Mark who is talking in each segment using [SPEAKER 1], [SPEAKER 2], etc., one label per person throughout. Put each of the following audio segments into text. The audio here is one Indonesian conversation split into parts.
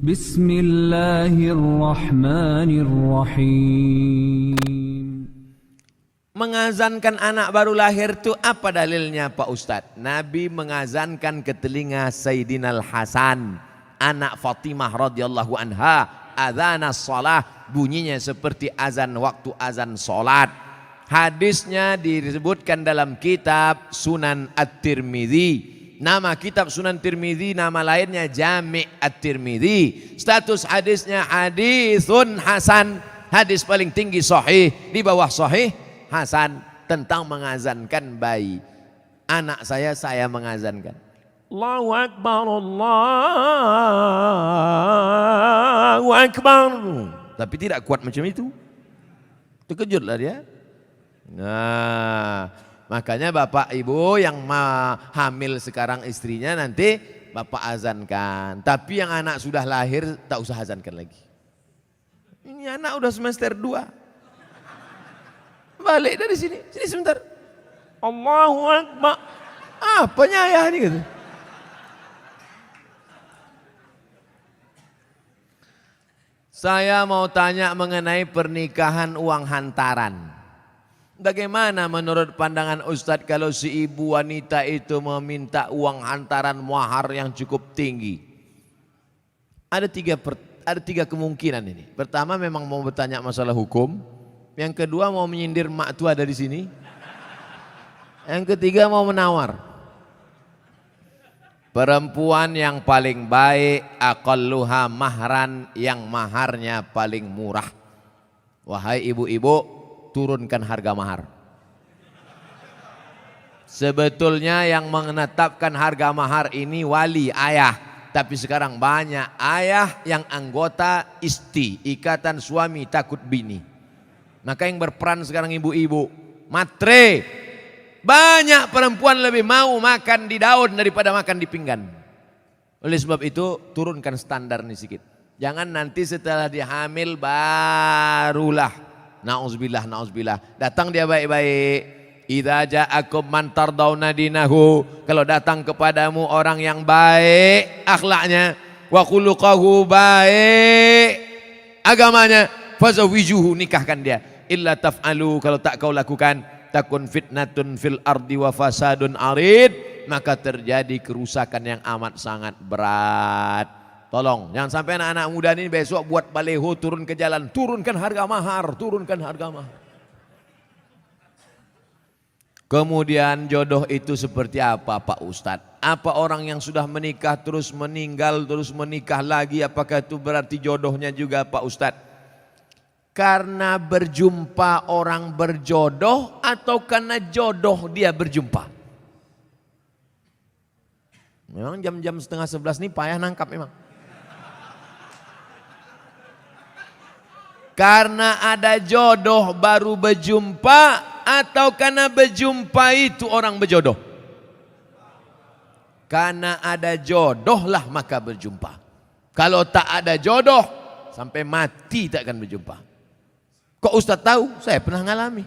[SPEAKER 1] Bismillahirrahmanirrahim.
[SPEAKER 2] Mengazankan anak baru lahir itu apa dalilnya Pak Ustadz? Nabi mengazankan ke telinga Sayyidina Al-Hasan, anak Fatimah radhiyallahu anha, adzana shalah, bunyinya seperti azan waktu azan salat. Hadisnya disebutkan dalam kitab Sunan At-Tirmidzi. Nama kitab Sunan Tirmidzi, nama lainnya Jami' At-Tirmidzi. Status hadisnya hadisun hasan, hadis paling tinggi sahih, di bawah sahih Hasan, tentang mengazankan bayi. Anak saya mengazankan. Allahu Akbar, Allahu Akbar. Tapi tidak kuat macam itu. Terkejutlah dia. Nah, makanya bapak ibu yang hamil sekarang istrinya nanti bapak azankan. Tapi yang anak sudah lahir tak usah azankan lagi. Ini anak udah semester 2. Balik dari sini sebentar. Allahu Akbar. Apanya ayah ini gitu. Saya mau tanya mengenai pernikahan uang hantaran. Bagaimana menurut pandangan Ustadz kalau si ibu wanita itu meminta uang hantaran mahar yang cukup tinggi? Ada tiga kemungkinan ini. Pertama memang mau bertanya masalah hukum. Yang kedua mau menyindir mak tua ada di sini. Yang ketiga mau menawar. Perempuan yang paling baik aqalluha mahran, yang maharnya paling murah. Wahai ibu-ibu, turunkan harga mahar. Sebetulnya yang menetapkan harga mahar ini wali, ayah. Tapi sekarang banyak ayah yang anggota ISTI, Ikatan Suami Takut Bini. Maka yang berperan sekarang ibu-ibu, matre. Banyak perempuan lebih mau makan di daun daripada makan di pinggan. Oleh sebab itu turunkan standar nih sedikit. Jangan nanti setelah dihamil barulah na'udzubillah datang dia baik-baik. Idza ja'akum man tardawna dinahu, kalau datang kepadamu orang yang baik akhlaknya, wa khuluquhu, baik agamanya, fazawijuhu, nikahkan dia. Illa taf'alu, kalau tak kau lakukan, takun fitnatun fil ardi wa fasadun arid, maka terjadi kerusakan yang amat sangat berat. Tolong jangan sampai anak-anak muda ini besok buat baleho turun ke jalan, turunkan harga mahar, turunkan harga mahar. Kemudian jodoh itu seperti apa Pak Ustadz? Apa orang yang sudah menikah terus meninggal terus menikah lagi, apakah itu berarti jodohnya juga Pak Ustadz? Karena berjumpa orang berjodoh atau karena jodoh dia berjumpa? Memang jam-jam 10:30 nih payah nangkap memang. Karena ada jodoh baru berjumpa atau karena berjumpa itu orang berjodoh? Karena ada jodoh lah maka berjumpa. Kalau tak ada jodoh sampai mati tak akan berjumpa. Kok Ustadz tahu? Saya pernah ngalami.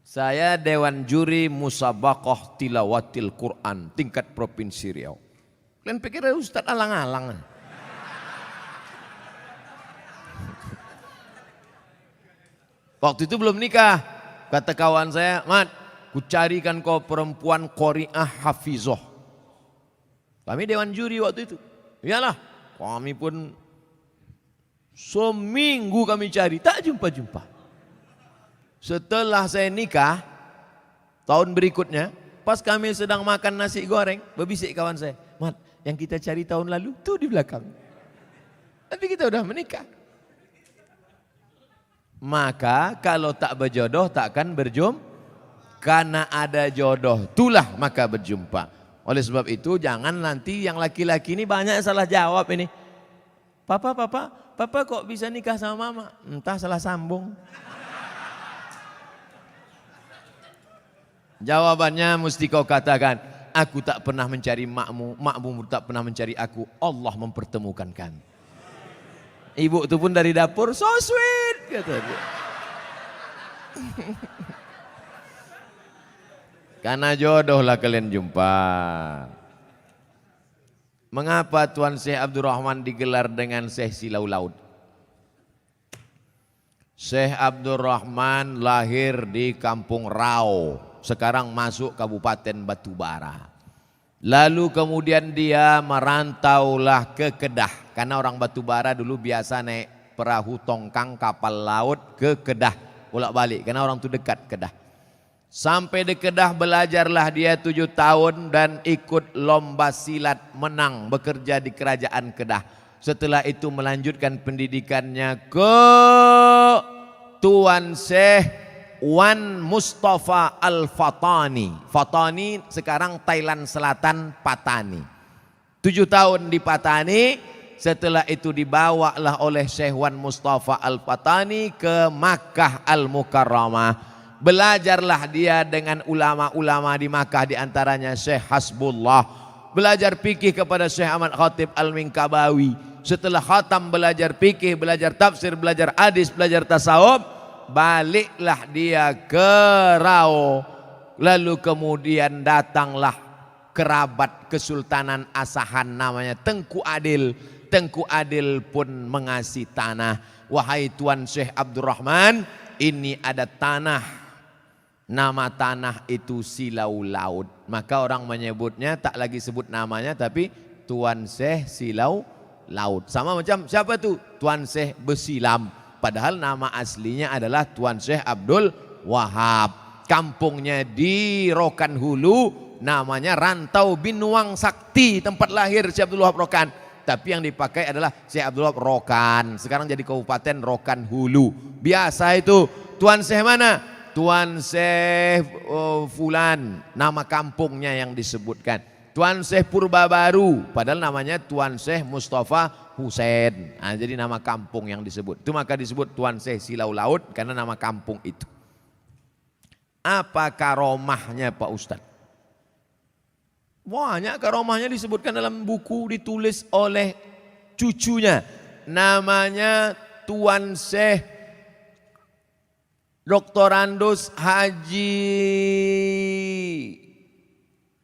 [SPEAKER 2] Saya Dewan Juri Musabaqah Tilawatil Quran tingkat Provinsi Riau. Kalian pikir Ustadz alang-alang? Waktu itu belum nikah. Kata kawan saya, Mat, ku carikan kau perempuan qori'ah hafizoh. Kami Dewan Juri waktu itu. Iyalah, kami pun seminggu kami cari, tak jumpa-jumpa. Setelah saya nikah, tahun berikutnya, pas kami sedang makan nasi goreng, berbisik kawan saya, Mat, yang kita cari tahun lalu, tuh di belakang. Tapi kita udah menikah. Maka kalau tak berjodoh, tak akan berjumpa. Karena ada jodoh, itulah maka berjumpa. Oleh sebab itu, jangan nanti yang laki-laki ini banyak salah jawab ini. Papa kok bisa nikah sama mama? Entah salah sambung. Jawabannya mesti kau katakan, aku tak pernah mencari makmu, makmu tak pernah mencari aku, Allah mempertemukan kami. Ibu itu pun dari dapur, so sweet kata dia. Karena jodoh lah kalian jumpa. Mengapa Tuan Syekh Abdurrahman digelar dengan Syekh Silau Laut? Syekh Abdurrahman lahir di Kampung Rau, sekarang masuk Kabupaten Batubara. Lalu kemudian dia merantaulah ke Kedah, karena orang Batubara dulu biasa naik perahu tongkang kapal laut ke Kedah, bolak-balik, karena orang itu dekat Kedah. Sampai di Kedah belajarlah dia 7 tahun dan ikut lomba silat, menang, bekerja di kerajaan Kedah. Setelah itu melanjutkan pendidikannya ke Tuan Syekh Wan Mustafa Al-Fatani. Fatani sekarang Thailand Selatan, Patani. 7 tahun di Patani, setelah itu dibawalah oleh Syekh Wan Mustafa Al-Fatani ke Makkah Al-Mukarramah. Belajarlah dia dengan ulama-ulama di Makkah, diantaranya Syekh Hasbullah. Belajar fikih kepada Syekh Ahmad Khatib Al-Minkabawi. Setelah khatam belajar fikih, belajar tafsir, belajar hadis, belajar tasawuf, baliklah dia ke Rau. Lalu kemudian datanglah kerabat Kesultanan Asahan namanya Tengku Adil. Tengku Adil pun mengasih tanah. Wahai Tuan Syekh Abdurrahman, ini ada tanah. Nama tanah itu Silau Laut. Maka orang menyebutnya tak lagi sebut namanya, tapi Tuan Syekh Silau Laut. Sama macam siapa tu? Tuan Syekh Besilam. Padahal nama aslinya adalah Tuan Syekh Abdul Wahab. Kampungnya di Rokan Hulu, namanya Rantau Binuang Sakti, tempat lahir Syekh Abdul Wahab Rokan. Tapi yang dipakai adalah Syekh Abdul Wahab Rokan. Sekarang jadi Kabupaten Rokan Hulu. Biasa itu. Tuan Syekh mana? Tuan Syekh Fulan, nama kampungnya yang disebutkan. Tuan Syekh Purba Baru, padahal namanya Tuan Syekh Mustafa Husain. Nah, jadi nama kampung yang disebut. Itu maka disebut Tuan Syekh Silau Laut karena nama kampung itu. Apa karomahnya Pak Ustadz? Banyak karomahnya disebutkan dalam buku, ditulis oleh cucunya. Namanya Tuan Syekh Dr. Andus Haji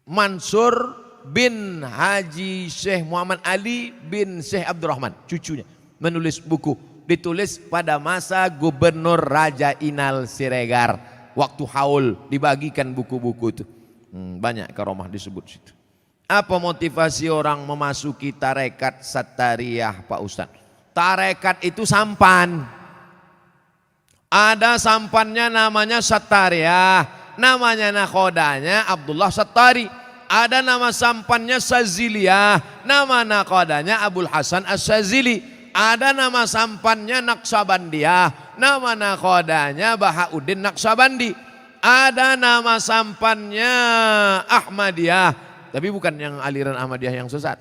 [SPEAKER 2] Mansur bin Haji Syekh Muhammad Ali bin Syekh Abdurrahman, cucunya, menulis buku. Ditulis pada masa Gubernur Raja Inal Siregar. Waktu haul dibagikan buku-buku itu. Banyak karomah disebut situ. Apa motivasi orang memasuki tarekat Sattariyah Pak Ustadz? Tarekat itu sampan. Ada sampannya namanya Sattariyah, namanya nakhodanya Abdullah Sattari. Ada nama sampannya Saziliyah, nama nakhodanya Abul Hasan As-Sazili. Ada nama sampannya Naqsabandiyah, nama nakhodanya Bahauddin Naqsabandi. Ada nama sampannya Ahmadiyah, tapi bukan yang aliran Ahmadiyah yang sesat.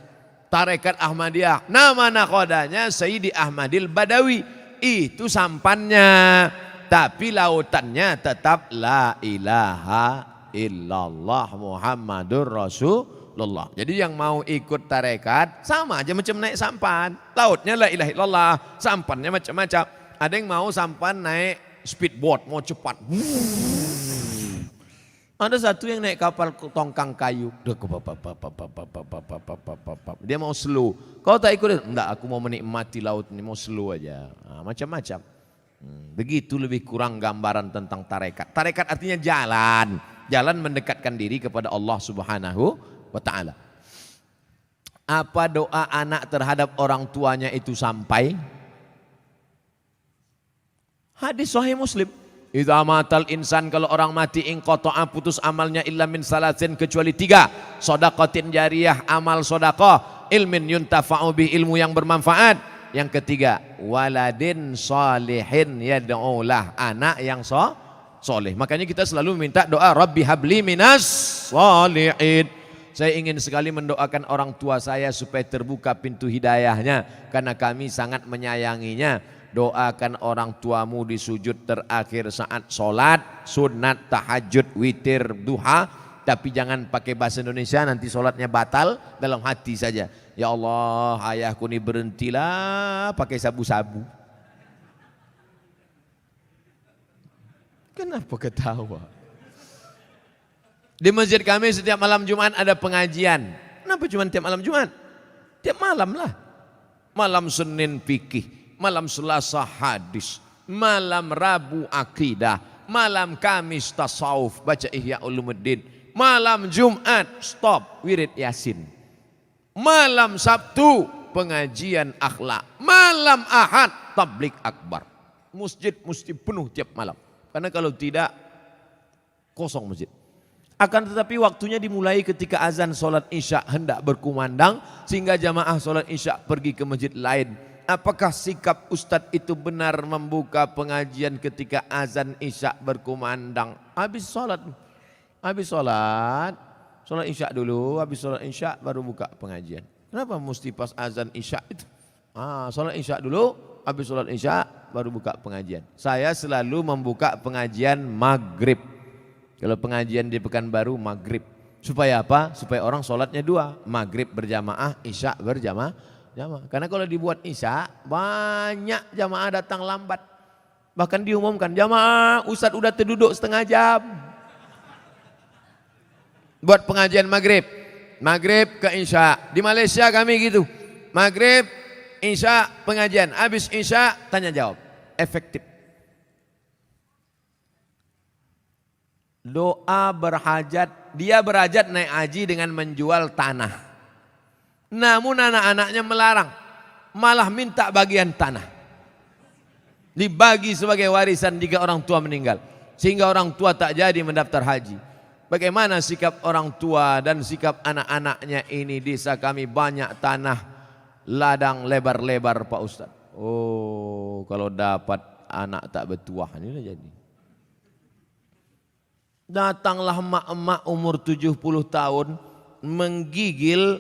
[SPEAKER 2] Tarekat Ahmadiyah, nama nakhodanya Sayyidi Ahmadil Badawi. Itu sampannya, tapi lautannya tetap la ilaha illallah Muhammadur Rasulullah. Jadi yang mau ikut tarekat sama aja macam naik sampan. Lautnya la ilaha illallah, sampannya macam-macam. Ada yang mau sampan naik speedboat, mau cepat. Ada satu yang naik kapal tongkang kayu. Dia mau slow. Kau tak ikut? Enggak, aku mau menikmati laut ini, mau slow aja. Nah, macam-macam. Begitu lebih kurang gambaran tentang tarekat. Tarekat artinya jalan. Jalan mendekatkan diri kepada Allah Subhanahu wa ta'ala. Apa doa anak terhadap orang tuanya itu sampai? Hadis Sahih Muslim. Idza matal insan, kalau orang mati, inqata'a, putus amalnya, illa min salasin, kecuali 3. Shadaqatin jariyah, amal sedekah, ilmin yuntafa'u bih, ilmu yang bermanfaat. Yang ketiga, waladin shalihin yad'ulah, anak yang soleh. Makanya kita selalu minta doa Rabbi habli minas shalihin. Saya ingin sekali mendoakan orang tua saya supaya terbuka pintu hidayahnya, karena kami sangat menyayanginya. Doakan orang tuamu di sujud terakhir saat sholat, sunat, tahajud, witir, duha. Tapi jangan pakai bahasa Indonesia, nanti sholatnya batal. Dalam hati saja, ya Allah, ayahku ini berhentilah pakai sabu-sabu. Kenapa ketawa? Di masjid kami setiap malam Jumat ada pengajian. Kenapa cuma tiap malam Jumat? Tiap malam lah. Malam Senin fikih, malam Selasa hadis, malam Rabu akidah, malam Kamis tasawuf, baca Ihya Ulumuddin, malam Jumat stop wirid Yasin, malam Sabtu pengajian akhlak, malam Ahad tablik akbar. Masjid mesti penuh tiap malam, karena kalau tidak kosong masjid. Akan tetapi waktunya dimulai ketika azan solat isya hendak berkumandang, sehingga jamaah solat isya pergi ke masjid lain. Apakah sikap Ustadz itu benar membuka pengajian ketika azan isya berkumandang? Habis solat isya dulu, habis solat isya baru buka pengajian. Kenapa mesti pas azan isya itu? Solat isya dulu, habis solat isya baru buka pengajian. Saya selalu membuka pengajian maghrib. Kalau pengajian di Pekanbaru maghrib. Supaya apa? Supaya orang sholatnya dua. Maghrib berjamaah, isya berjamaah. Karena kalau dibuat isya, banyak jamaah datang lambat. Bahkan diumumkan, jamaah Ustadz udah terduduk setengah jam. Buat pengajian maghrib. Maghrib ke isya. Di Malaysia kami gitu. Maghrib, isya, pengajian. Habis isya, tanya jawab. Efektif. Doa berhajat, dia berhajat naik haji dengan menjual tanah. Namun anak-anaknya melarang, malah minta bagian tanah. Dibagi sebagai warisan jika orang tua meninggal. Sehingga orang tua tak jadi mendaftar haji. Bagaimana sikap orang tua dan sikap anak-anaknya ini? Desa kami banyak tanah ladang lebar-lebar Pak Ustadz. Oh, kalau dapat anak tak bertuah, ini udah jadi. Datanglah emak-emak umur 70 tahun menggigil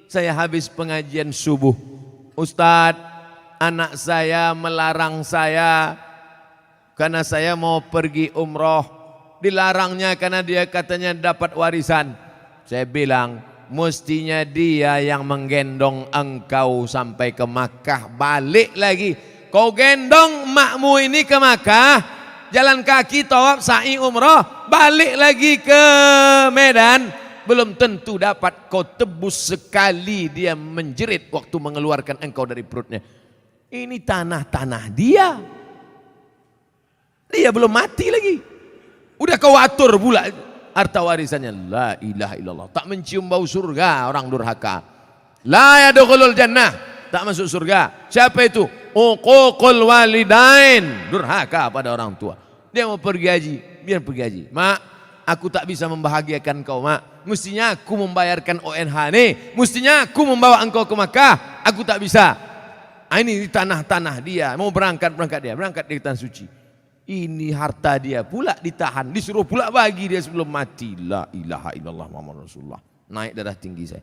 [SPEAKER 2] saya habis pengajian subuh. Ustadz, anak saya melarang saya karena saya mau pergi umroh. Dilarangnya karena dia katanya dapat warisan. Saya bilang, mestinya dia yang menggendong engkau sampai ke Makkah, balik lagi. Kau gendong emakmu ini ke Makkah, jalan kaki tawaf sa'i umroh, balik lagi ke Medan, belum tentu dapat. Kau tebus sekali dia menjerit waktu mengeluarkan engkau dari perutnya. Ini tanah-tanah dia. Dia belum mati lagi. Udah kau atur pula harta warisannya. La ilaha illallah. Tak mencium bau surga orang durhaka. La yadkhulul jannah. Tak masuk surga. Siapa itu? Uququl walidain. Durhaka pada orang tua. Dia mau pergi haji, biar pergi haji. Mak, aku tak bisa membahagiakan kau, mak. Mestinya aku membayarkan ONH nih. Mestinya aku membawa engkau ke Makkah. Aku tak bisa. Ini di tanah-tanah dia. Mau berangkat dia. Berangkat di tanah suci. Ini harta dia pula ditahan. Disuruh pula bagi dia sebelum mati. La ilaha illallah Muhammad Rasulullah. Naik darah tinggi saya.